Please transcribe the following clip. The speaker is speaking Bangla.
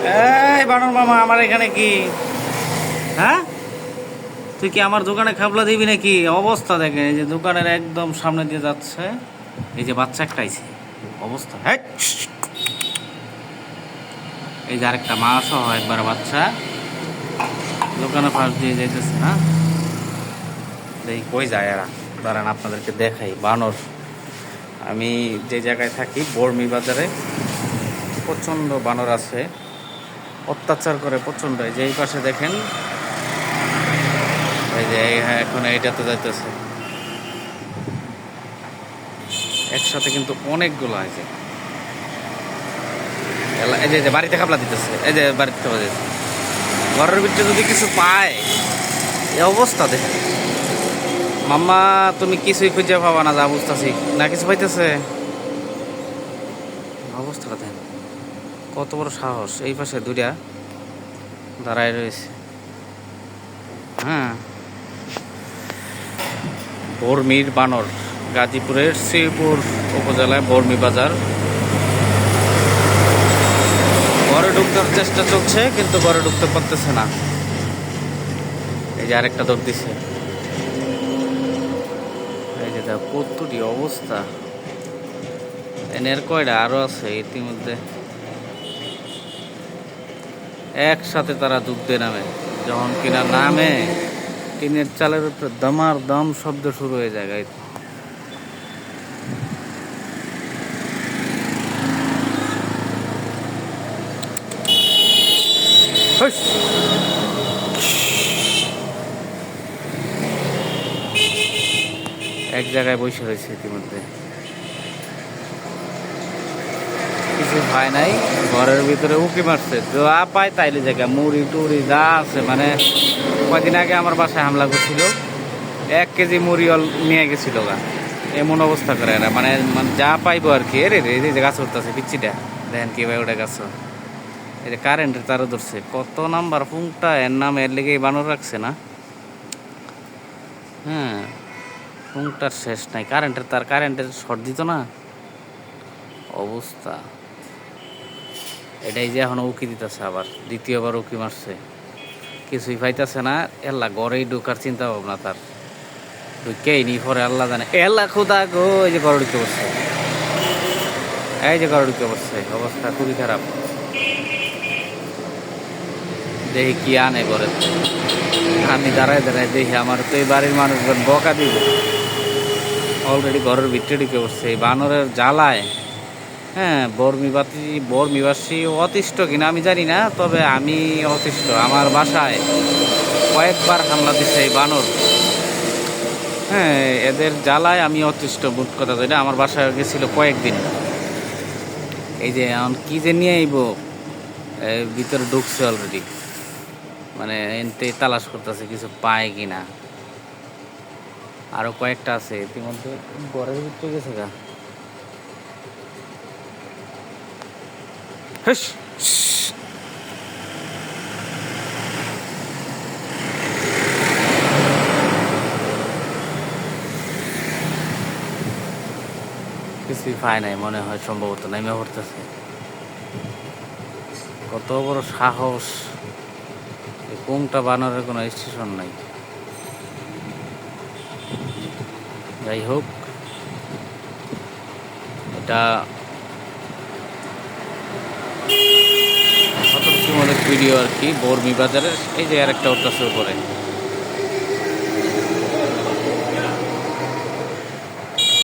এই বানর মামা, আমার এখানে কি? হ্যাঁ, তুই কি আমার দোকানে খাবলা দিবি নাকি? অবস্থা দেখেন, এই যে দোকানের একদম সামনে দিয়ে যাচ্ছে, এই যে বাচ্চা একটা আইছে, অবস্থা। হ্যাঁ, এই যে আরেকটা মা সহ একবার বাচ্চা দোকানে পাশ দিয়ে যাইতেছে না। দেখি কই যায় এরা, দাঁড়ান আপনাদেরকে দেখাই। বানর, আমি যে জায়গায় থাকি বর্মি বাজারে, প্রচণ্ড বানর আছে, অত্যাচার করে প্রচণ্ড। এই যে এই পাশে দেখেন, এই যে এখন এইটাতে যাইতেছে একসাথে, কিন্তু অনেকগুলো আছে। এই যে বাড়িতে খাপলা দিতেছে, এই যে বাড়িতে খাপলা দিতেছে, ঘরের ভিতরে যদি কিছু পায়, এই অবস্থা দেখে। মাম্মা, তুমি কিছুই খুঁজে পাবা না, যা বুঝতেছি না, কিছু পাইতেছে। অবস্থাটা দেখেন, কত বড় সাহস। এই পাশে দুইটা দাঁড়ায় রয়েছে। হ্যাঁ, বর্মির বানর, গাজীপুরের শ্রীপুর উপজেলায় বর্মি বাজার। ঘরে ঢুকতে চেষ্টা চলছে, কিন্তু ঘরে ঢুকতে পারতেছে না। এই যে আরেকটা দৌড় দিছে, এই যে দেখ কতটি অবস্থা। এনের কয়টা আরো আছে ইতিমধ্যে, একসাথে তারা যুদ্ধে নামে। যখন কিনা নামে, টিনের চালের উপরে দমার দম শব্দ শুরু হয়ে যায় গাইতে। এক জায়গায় বসে রয়েছে ইতিমধ্যে, কিছু হয় নাই। ঘরের ভিতরে উঁকি মারছে, যা পায় তাইলে জায়গা, মুড়ি টুড়ি যা আছে। মানে কয়দিন আগে আমার বাসায় হামলা করছিল, 1 কেজি মুড়ি নিয়ে গেছিল গা। এমন অবস্থা করে এরা, মানে মানে যা পাইবো আর কি। এরে এই যে গাছ উঠতেছে পিচ্ছিটা, দেখেন কি ভাই ওটা গাছ। এই যে কারেন্টের তারও ধরছে, কত নাম্বার পুংটা, এর নাম এর লেগে বানর রাখছে না। হ্যাঁ, পুংটার শেষ নাই। কারেন্টের তার, কারেন্টের শর্ট দিত না, অবস্থা। এটাই যে এখন উকি দিতেছে, আবার দ্বিতীয়বার উকি মারছে, কিছুই পাইতেছে না। এল্লা ঘরেই ঢুকার চিন্তা ভাবনা তার, ঢুকেই নি পরে আল্লাহ জানে। এল্লা খোদা গো, এই যে ঘরে ঢুকে পড়ছে, এই যে ঘরে ঢুকে পড়ছে, অবস্থা খুবই খারাপ। দেখি কি আনে ঘরে। আমি দাঁড়ায় দাঁড়ায় দেখি, আমার তো এই বাড়ির মানুষজন বকা দিব। অলরেডি ঘরের ভিতরে ঢুকে পড়ছে এই বানরের জ্বালায়। হ্যাঁ, বর্মিবাসী অতিষ্ঠ কিনা আমি জানি না, তবে আমি অতিষ্ঠ। আমার বাসায় কয়েকবার হামলা দিচ্ছে এই বানর। হ্যাঁ, এদের জ্বালায় আমি অতিষ্ঠ, বুট কথা যেটা। আমার বাসায় গেছিল কয়েকদিন। এই যে এখন কি যে নিয়ে আইব, ভিতরে ঢুকছে অলরেডি, মানে এনতে তালাশ করতেছে কিছু পায় কিনা। আরো কয়েকটা আছে ইতিমধ্যে ঘরের ভিতরে গেছে গা। কিছুই পায় নাই মনে হয়, সম্ভবত নেমে পড়তেছে। কত বড় সাহস! কোনটা বানরের কোনো স্টেশন নাই। যাই হোক, এটা সতর্কমূলক ভিডিও আর কি, বর্মি বাজারের। এই যে আরেকটা উঠতেছে উপরে।